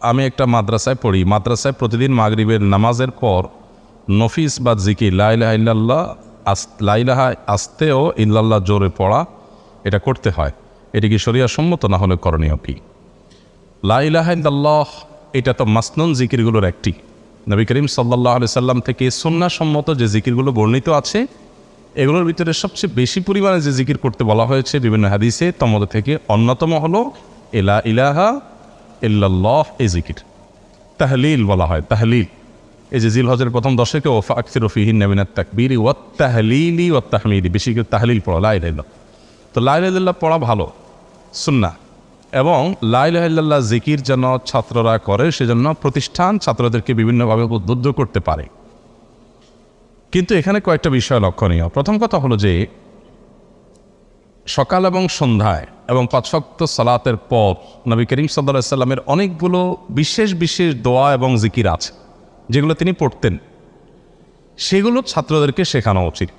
আমি একটা মাদ্রাসায় পড়ি, মাদ্রাসায় প্রতিদিন মাগরিবের নামাজের পর নফিস বা জিকির লা ইলাহা ইল্লাল্লাহ লা ইলাহা আস্তেও ইল্লাল্লাহ জোরে পড়া এটা করতে হয়। এটি কি শরিয়া সম্মত, না হলে করণীয় কি? লা ইলাহা ইল্লাল্লাহ এটা তো মাসনুন জিকিরগুলোর একটি। নবী করিম সাল্লাল্লাহু আলাইহি সাল্লাম থেকে সুন্নাহ সম্মত যে জিকিরগুলো বর্ণিত আছে এগুলোর ভিতরে সবচেয়ে বেশি পরিমাণে যে জিকির করতে বলা হয়েছে বিভিন্ন হাদিসে, তার মধ্যে থেকে অন্যতম হলো লা ইলাহা ইল্লাল্লাহ। এই জিকির তাহলিল বলা হয়, তাহলিল। এই যে জিলহজের প্রথম দশকে ওফা আকসিরু ফীহিন্না মিনাত তাকবীরি ওয়াত তাহলিলি ওয়াত তাহমিদি, বেশি করে তাহলিল পড়া, লা ইলাহা ইল্লাল্লাহ। তো লা ইলাহা ইল্লাল্লাহ পড়া ভালো, সুন্নাহ। এবং লা ইলাহা ইল্লাল্লাহ জিকির যেন ছাত্ররা করে সেজন্য প্রতিষ্ঠান ছাত্রদেরকে বিভিন্নভাবে উদ্বুদ্ধ করতে পারে। কিন্তু এখানে কয়েকটা বিষয় লক্ষণীয়। প্রথম কথা হলো যে সকাল এবং সন্ধ্যায় এবং ৫ ওয়াক্ত সালাতের পর নবী করিম সাল্লাল্লাহু আলাইহি সাল্লামের অনেকগুলো বিশেষ বিশেষ দোয়া এবং জিকির আছে যেগুলো তিনি পড়তেন, সেগুলো ছাত্রদেরকে শেখানো উচিত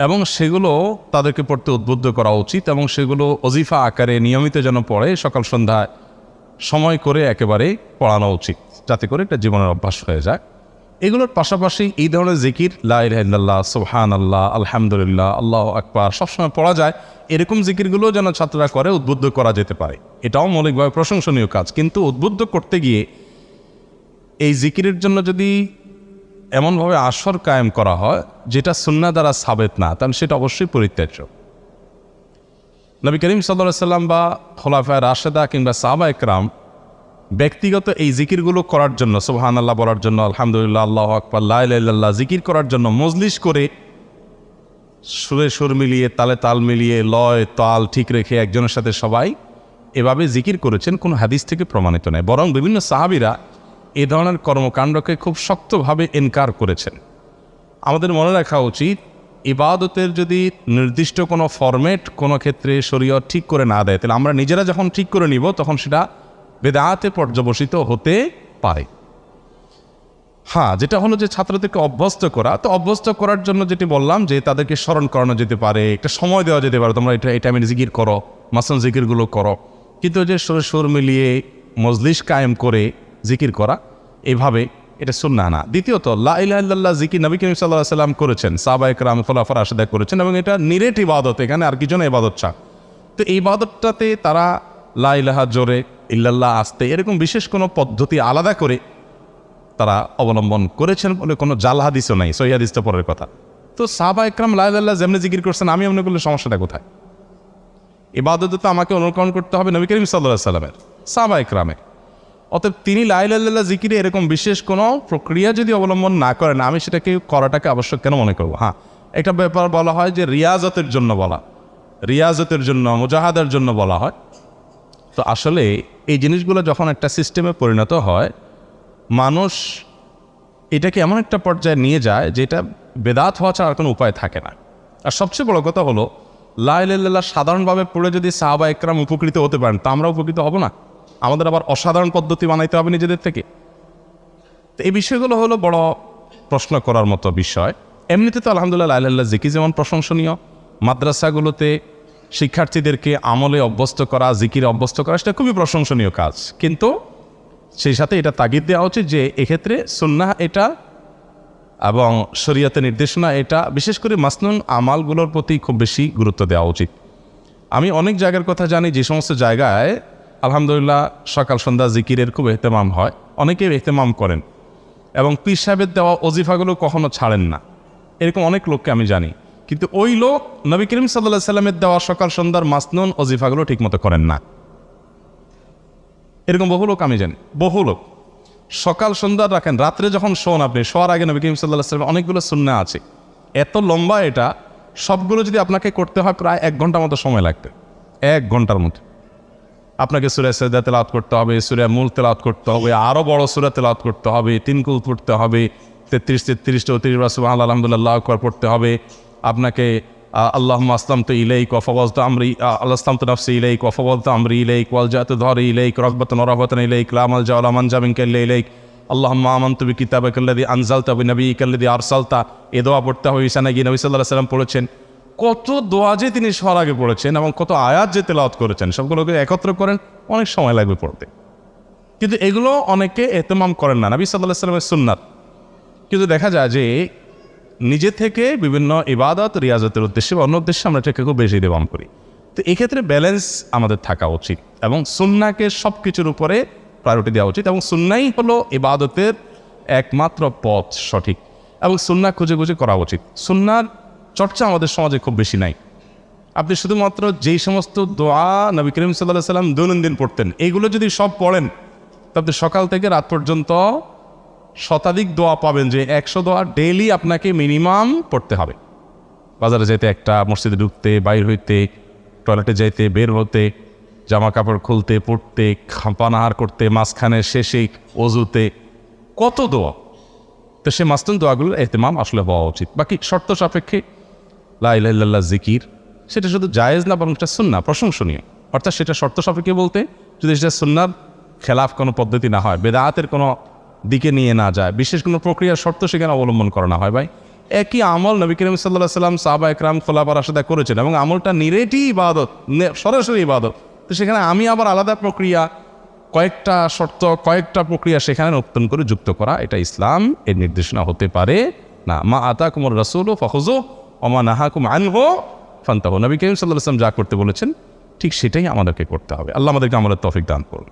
এবং সেগুলো তাদেরকে পড়তে উদ্বুদ্ধ করা উচিত এবং সেগুলো ওজিফা আকারে নিয়মিত যেন পড়ে সকাল সন্ধ্যায় সময় করে একেবারে পড়ানো উচিত, যাতে করে এটা জীবনের অভ্যাস হয়ে যায়। এগুলোর পাশাপাশি এই ধরনের জিকির লা ইলাহা ইল্লাল্লাহ, সুবহানাল্লাহ, আলহামদুলিল্লাহ, আল্লাহু আকবার সবসময় পড়া যায়, এরকম জিকিরগুলো যেন ছাত্ররা করে উদ্বুদ্ধ করা যেতে পারে। এটাও মৌলিকভাবে প্রশংসনীয় কাজ। কিন্তু উদ্বুদ্ধ করতে গিয়ে এই জিকিরের জন্য যদি এমনভাবে আসর কায়েম করা হয় যেটা সুন্নাহ দ্বারা সাবেত না, তাহলে সেটা অবশ্যই পরিত্যাজ্য। নবী করিম সাল্লাল্লাহু আলাইহি সাল্লাম বা খোলাফায়ে রাশেদা কিংবা সাহাবা একরাম ব্যক্তিগত এই জিকিরগুলো করার জন্য, সুবহানাল্লাহ বলার জন্য, আলহামদুলিল্লাহ, আল্লাহু আকবার, লা ইলাহা ইল্লাল্লাহ জিকির করার জন্য মজলিস করে সুরে সুর মিলিয়ে, তালে তাল মিলিয়ে, লয় তাল ঠিক রেখে একজনের সাথে সবাই এভাবে জিকির করেছেন কোনো হাদিস থেকে প্রমাণিত নয়। বরং বিভিন্ন সাহাবীরা এ ধরনের কর্মকাণ্ডকে খুব শক্তভাবে ইনকার করেছেন। আমাদের মনে রাখা উচিত, ইবাদতের যদি নির্দিষ্ট কোনো ফরম্যাট কোনো ক্ষেত্রে শরীয়ত ঠিক করে না দেয়, তাহলে আমরা নিজেরা যখন ঠিক করে নিব তখন সেটা বেদাতে পর্যবসিত হতে পারে। হ্যাঁ, যেটা হলো যে ছাত্রদেরকে অভ্যস্ত করা, তো অভ্যস্ত করার জন্য যেটি বললাম যে তাদেরকে স্মরণ করানো যেতে পারে, একটা সময় দেওয়া যেতে পারে, তোমরা এটা এই টাইমে জিকির করো, মাসনুন জিকিরগুলো করো। কিন্তু যে সুর মিলিয়ে মজলিস কায়েম করে জিকির করা এইভাবে এটা সুন্নাহ না। দ্বিতীয়ত লা ইলাহা ইল্লাল্লাহ জিকির নবী করিম সাল্লাল্লাহু আলাইহি সাল্লাম করেছেন, সাহাবা একরাম খোলাফায়ে রাশেদা করেছেন এবং এটা নিরেট ইবাদত, এখানে আর কিছু না ইবাদত ছাড়া। তো এই ইবাদতটাতে তারা লা ইলাহা জোরে, ইল্লাল্লাহ আস্তে, এরকম বিশেষ কোনো পদ্ধতি আলাদা করে তারা অবলম্বন করেছেন বলে কোনো জাল হাদিসও নাই, সহিহ হাদিসটা পরের কথা। তো সাহাবা একরাম লা ইলাহা ইল্লাল্লাহ যেমনি জিকির করছেন, আমি মনে করলে সমস্যাটা কোথায়? ইবাদতে তো আমাকে অনুকরণ করতে হবে নবী করিম সাল্লাল্লাহু আলাইহি সাল্লামের, সাহাবা একরামের। অতএব তিনি লা ইলাহা ইল্লাল্লাহ জিকিরে এরকম বিশেষ কোনো প্রক্রিয়া যদি অবলম্বন না করেন, আমি সেটাকে করাটাকে আবশ্যক কেন মনে করবো? হ্যাঁ, একটা ব্যাপার বলা হয় যে রিয়াজতের জন্য বলা, রিয়াজতের জন্য, মুজাহাদার জন্য বলা হয়। তো আসলে এই জিনিসগুলো যখন একটা সিস্টেমে পরিণত হয়, মানুষ এটাকে এমন একটা পর্যায়ে নিয়ে যায় যেটা বেদাত হওয়া ছাড়া আর কোনো উপায় থাকে না। আর সবচেয়ে বড় কথা হলো, লা ইলাহা ইল্লাল্লাহ সাধারণভাবে পড়ে যদি সাহাবা একরাম উপকৃত হতে পারেন, তা আমরা উপকৃত হব না? আমাদের আবার অসাধারণ পদ্ধতি বানাইতে হবে নিজেদের থেকে। তো এই বিষয়গুলো হলো বড় প্রশ্ন করার মতো বিষয়। এমনিতে তো আলহামদুলিল্লাহ লা ইলাহা ইল্লাল্লাহ জিকির যেমন প্রশংসনীয়, মাদ্রাসাগুলোতে শিক্ষার্থীদেরকে আমলে অভ্যস্ত করা, জিকিরে অভ্যস্ত করা, সেটা খুবই প্রশংসনীয় কাজ। কিন্তু সেই সাথে এটা তাগিদ দেওয়া উচিত যে এক্ষেত্রে সুন্নাহ এটা এবং শরীয়তের নির্দেশনা এটা, বিশেষ করে মাসনুন আমালগুলোর প্রতি খুব বেশি গুরুত্ব দেওয়া উচিত। আমি অনেক জায়গার কথা জানি যে সমস্ত জায়গায় আলহামদুলিল্লাহ সকাল সন্ধ্যা জিকিরের খুব এহতেমাম হয়, অনেকেই এহতেমাম করেন এবং পীর সাহেবের দেওয়া ওজিফাগুলো কখনো ছাড়েন না, এরকম অনেক লোককে আমি জানি। কিন্তু ওই লোক নবী করিম সাল্লাল্লাহু আলাইহি সাল্লামের দেওয়া সকাল সন্ধ্যার মাসনুন ওজিফাগুলো ঠিকমতো করেন না, এরকম বহু লোক আমি জানি। বহু লোক সকাল সন্ধ্যা রাখেন, রাত্রে যখন শোন, আপনি শোয়ার আগে নবী করিম সাল্লাল্লাহু আলাইহি সাল্লামের অনেকগুলো সুন্নাহ আছে, এত লম্বা এটা, সবগুলো যদি আপনাকে করতে হয় প্রায় 1 ঘন্টার মতো সময় লাগবে। 1 ঘন্টার মতো আপনাকে সূরা সাজদা তেলাওয়াত করতে হবে, সূরা মুলক তেলাওয়াত করতে হবে, আরও বড় সূরা তেলাওয়াত করতে হবে, 3 কুল পড়তে হবে, 33 বার সুবহানাল্লাহ আলহামদুলিল্লাহ আল্লাহু আকবার পড়তে হবে। আপনাকে আল্লাহুম্মা আসলামতু ইলাইক ওয়া ফাওয়াজতু আমরি, আসলামতু নাফসি ইলাইক ওয়া ফাওয়াজতু আমরি ইলাইক ওয়ালজাতু যহরি ইলাইক রাগবাতান ওয়া রাহবাতান ইলাইক লা মালজা ওয়া লা মানজা মিনকা ইল্লা ইলাইক আল্লাহুম্মা আমানতু বিকিতাবিকাল্লাযী আনজালতা ওয়া বিনাবিয়িকাল্লাযী আরসালতা। এই দোয়া পড়তে হবে। ঈশানে গিয়ে নবী সাল্লাল্লাহু আলাইহি ওয়াসাল্লাম পড়েছেন। কত দোয়া যে তিনি শোয়ার আগে পড়েছেন এবং কত আয়াত যে তেলাওয়াত করেছেন, সবগুলোকে একত্র করেন, অনেক সময় লাগবে পড়তে। কিন্তু এগুলো অনেকে এহতেমাম করেন না, নবী সাল্লাল্লাহু আলাইহি ওয়াসাল্লামের সুন্নাত। কিন্তু দেখা যায় যে নিজে থেকে বিভিন্ন ইবাদত রিয়াজতের উদ্দেশ্যে বা অন্য উদ্দেশ্যে আমরা এটাকে খুব বেশি দেওয়াম করি। তো এক্ষেত্রে ব্যালেন্স আমাদের থাকা উচিত এবং সুন্নাহকে সব কিছুর উপরে প্রায়োরিটি দেওয়া উচিত, এবং সুন্নাই হলো ইবাদতের একমাত্র পথ সঠিক, এবং সুন্নাহ খুঁজে খুঁজে করা উচিত। সুন্নার চর্চা আমাদের সমাজে খুব বেশি নাই। আপনি শুধুমাত্র যেই সমস্ত দোয়া নবী করিম সাল্লাল্লাহু আলাইহি সাল্লাম দৈনন্দিন পড়তেন এইগুলো যদি সব পড়েন, তাহলে সকাল থেকে রাত পর্যন্ত শতাধিক দোয়া পাবেন, যে 100 দোয়া ডেইলি আপনাকে মিনিমাম পড়তে হবে। বাজারে যেতে একটা, মসজিদে ঢুকতে, বাইর হইতে, টয়লেটে যাইতে, বের হতে, জামা কাপড় খুলতে, পড়তে, পানাহার করতে, মাঝখানে, শেষে, অজুতে, কত দোয়া। তো সে মাস্তুন দোয়াগুলোর এহতেমাম আসলে হওয়া উচিত। বাকি শর্ত সাপেক্ষে লা ইলাহা ইল্লাল্লাহ জিকির, সেটা শুধু জায়েজ না, বরং এটা সুন্নাহ, প্রশংসনীয়। অর্থাৎ সেটা শর্ত সাপেক্ষে বলতে যদি সেটা সুন্নাহর খেলাফ কোনো পদ্ধতি না হয়, বেদাতের কোনো দিকে নিয়ে না যায়, বিশেষ কোনো প্রক্রিয়ার শর্ত সেখানে অবলম্বন করা না হয়। ভাই, একই আমল নবী করিম সাল্লাল্লাহু আলাইহি সাল্লাম, সাহাবা একরাম, খোলাফা রাশেদা করেছেন, এবং আমলটা নিরেটই ইবাদত, সরাসরি ইবাদত। তো সেখানে আমি আবার আলাদা প্রক্রিয়া, কয়েকটা শর্ত, কয়েকটা প্রক্রিয়া সেখানে নতুন করে যুক্ত করা, এটা ইসলাম এর নির্দেশনা হতে পারে না। মা আতাকুমুর রাসূলু ফাখুযুহু ওয়া মা নাহাকুম আনহু ফান্তাহু। নবী করিম সাল্লাল্লাহু আলাইহি ওয়াসাল্লাম যা করতে বলেছেন ঠিক সেটাই আমাদেরকে করতে হবে। আল্লাহ আমাদেরকে আমলের তৌফিক দান করুন।